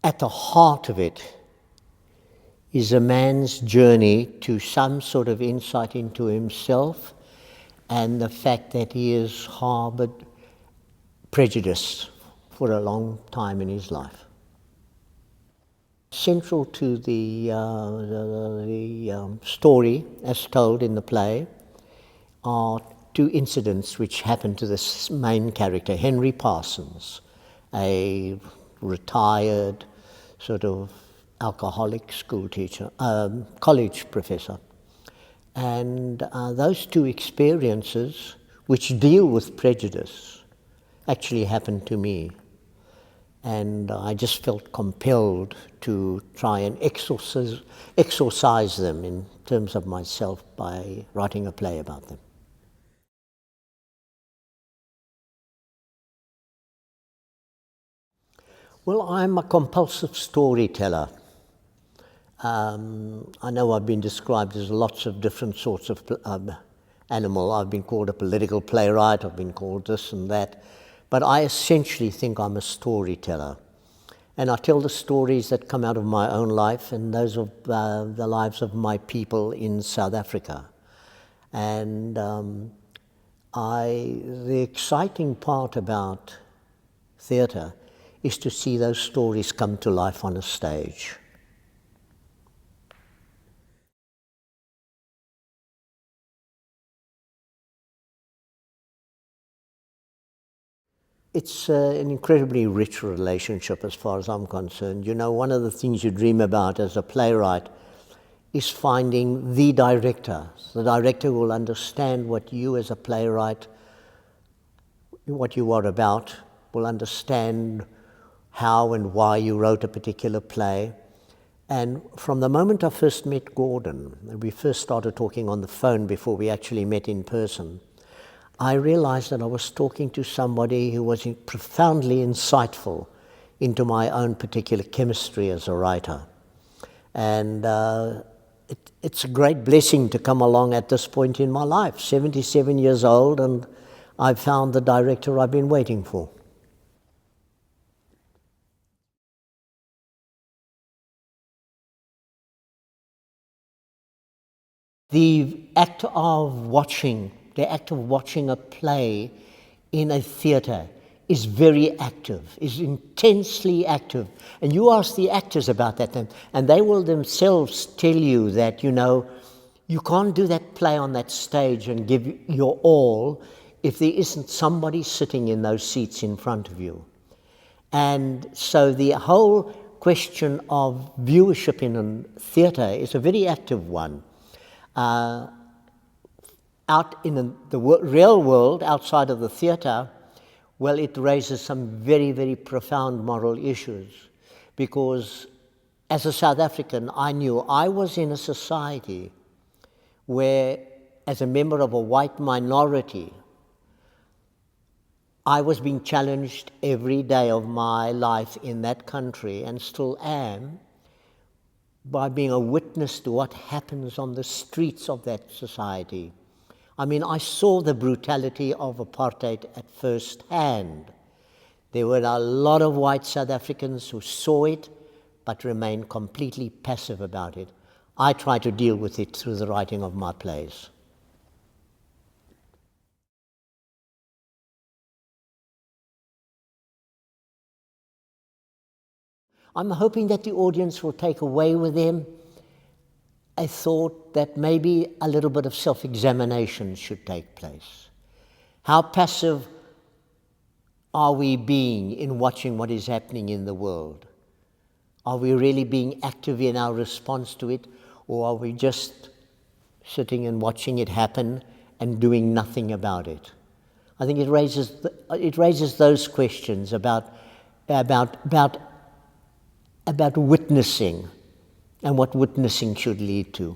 at the heart of it is a man's journey to some sort of insight into himself and the fact that he has harbored prejudice for a long time in his life. Central to the story, as told in the play, are two incidents which happened to this main character, Henry Parsons, a retired sort of alcoholic school teacher, college professor. And those two experiences, which deal with prejudice, actually happened to me. And I just felt compelled to try and exorcise them in terms of myself by writing a play about them. Well, I'm a compulsive storyteller. I know I've been described as lots of different sorts of animal. I've been called a political playwright, I've been called this and that, but I essentially think I'm a storyteller. And I tell the stories that come out of my own life and those of the lives of my people in South Africa. And the exciting part about theatre is to see those stories come to life on a stage. It's an incredibly rich relationship as far as I'm concerned. You know, one of the things you dream about as a playwright is finding the director who will understand what you as a playwright, what you are about, will understand how and why you wrote a particular play. And from the moment I first met Gordon, and we first started talking on the phone before we actually met in person, I realized that I was talking to somebody who was profoundly insightful into my own particular chemistry as a writer. And it's a great blessing to come along at this point in my life, 77 years old, and I've found the director I've been waiting for. The act of watching a play in a theatre is very active, is intensely active. And you ask the actors about that, and they will themselves tell you that, you know, you can't do that play on that stage and give your all if there isn't somebody sitting in those seats in front of you. And so the whole question of viewership in a theatre is a very active one. Out in the real world, outside of the theatre, well, it raises some very, very profound moral issues. Because as a South African, I knew I was in a society where, as a member of a white minority, I was being challenged every day of my life in that country, and still am, by being a witness to what happens on the streets of that society. I mean, I saw the brutality of apartheid at first hand. There were a lot of white South Africans who saw it, but remained completely passive about it. I try to deal with it through the writing of my plays. I'm hoping that the audience will take away with them a thought that maybe a little bit of self-examination should take place. How passive are we being in watching what is happening in the world? Are we really being active in our response to it, or are we just sitting and watching it happen and doing nothing about it? I think it raises those questions about witnessing and what witnessing should lead to.